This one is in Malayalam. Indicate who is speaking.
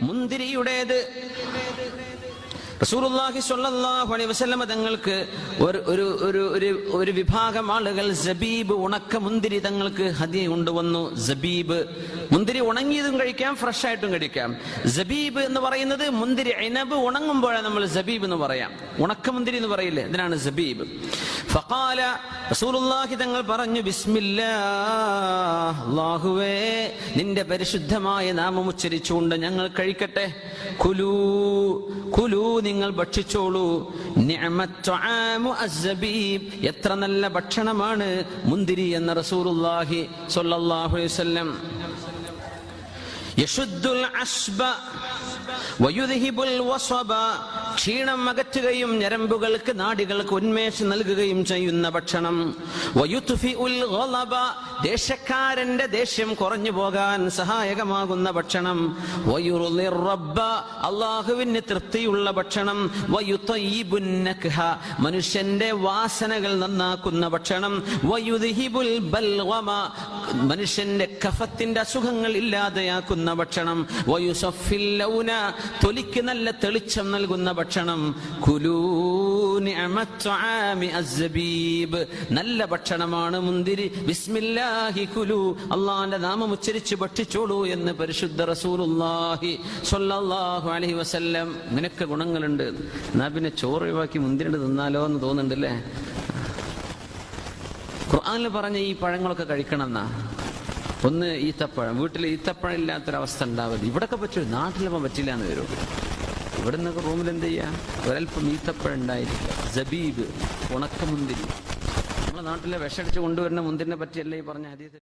Speaker 1: മുന്തിരിയുടേത് റസൂലുള്ളാഹി സ്വല്ലല്ലാഹു അലൈഹി വസല്ലം തങ്ങൾക്ക് ഒരു വിഭാഗം ആളുകൾ സബീബ് ഉണക്ക മുന്തിരി തങ്ങൾക്ക് ഹദിയ കൊണ്ടുവന്നു. സബീബ് മുന്തിരി ഉണങ്ങിയതും കഴിക്കാം, ഫ്രഷ് ആയിട്ടും കഴിക്കാം. സബീബ് എന്ന് പറയുന്നത് മുന്തിരി ഇനബ് ഉണങ്ങുമ്പോഴാണ് നമ്മൾ സബീബ് എന്ന് പറയാം. ഉണക്ക മുന്തിരി എന്ന് പറയില്ലേ, ഇതിനാണ് സബീബ്. ഫഖാല റസൂലുള്ളാഹി തങ്ങൾ പറഞ്ഞു, ബിസ്മില്ലാഹ്, അല്ലാഹുവേ നിന്റെ പരിശുദ്ധമായ നാമം ഉച്ചരിച്ചുകൊണ്ട് ഞങ്ങൾ കഴിക്കട്ടെ. കുലൂ കുലൂ, നിങ്ങൾ ഭക്ഷിച്ചോളൂ. നിഅമത്തുആമു അസ്സബീബ്, എത്ര നല്ല ഭക്ഷണമാണ് മുന്തിരി എന്ന റസൂലുള്ളാഹി സ്വല്ലല്ലാഹു അലൈഹി വസല്ലം. യശുദ്ദുൽ അസ്ബ വയുദ്ഹിബുൽ വസബ, ക്ഷീണം അകറ്റുകയും ഞരമ്പുകൾക്ക് നാഡികൾക്ക് ഉന്മേഷം നൽകുകയും ചെയ്യുന്ന ഭക്ഷണം. വയുത്ഫിഉൽ ഗളബ, ദേശക്കാരന്റെ ദേഷ്യം കുറഞ്ഞു പോകാൻ സഹായകമാകുന്ന ഭക്ഷണം. വയുർളിർ റബ്ബ, അല്ലാഹുവിന് തൃപ്തിയുള്ള ഭക്ഷണം. വയുതയ്യിബുൻ നക്ഹ, മനുഷ്യന്റെ വാസനകൾ നന്നാക്കുന്ന ഭക്ഷണം. വയുദ്ഹിബുൽ ബൽഗമ, മനുഷ്യന്റെ കഫത്തിന്റെ അസുഖങ്ങൾ ഇല്ലാതെയാക്കുന്ന ഭക്ഷണം. വയുസഫിൽ ലൗന, തൊലിക്ക് നല്ല തെളിച്ചം നൽകുന്ന ഭക്ഷണം. കുലൂ നിഅമത്തുആമി അസ്സബീബ്, നല്ല ഭക്ഷണമാണ് മുന്തിരി. ബിസ്മില്ലാഹി കുലൂ, അല്ലാഹുവിന്റെ നാമം ഉച്ചരിച്ച് ഭക്ഷിച്ചോളൂ എന്ന് പരിശുദ്ധ റസൂലുള്ളാഹി സ്വല്ലല്ലാഹു അലൈഹി വസല്ലം. നിനക്ക് ഗുണങ്ങളുണ്ട്, എന്നാ പിന്നെ ചോറ് ഒഴിവാക്കി മുന്തിരി തിന്നാലോ എന്ന് തോന്നുന്നുണ്ടല്ലേ. ഖുർആനിൽ പറഞ്ഞ ഈ പഴങ്ങളൊക്കെ കഴിക്കണം എന്നാ. ഒന്ന് ഈത്തപ്പഴം, വീട്ടിൽ ഈത്തപ്പഴം ഇല്ലാത്തൊരവസ്ഥ ഉണ്ടാവരുത്. ഇവിടൊക്കെ പറ്റൂ, നാട്ടിലപ്പം പറ്റില്ല എന്ന് വരും. ഇവിടെ നിന്നൊക്കെ റൂമിൽ എന്ത് ചെയ്യാ, ഒരൽപ്പം ഈത്തപ്പഴം ഉണ്ടായിരിക്കും. സബീബ്, ഉണക്ക മുന്തിരി. നമ്മളെ നാട്ടിലെ വിഷടിച്ച് കൊണ്ടുവരുന്ന മുന്തിരിനെ പറ്റിയല്ലേ ഈ പറഞ്ഞ ഹദീസ്.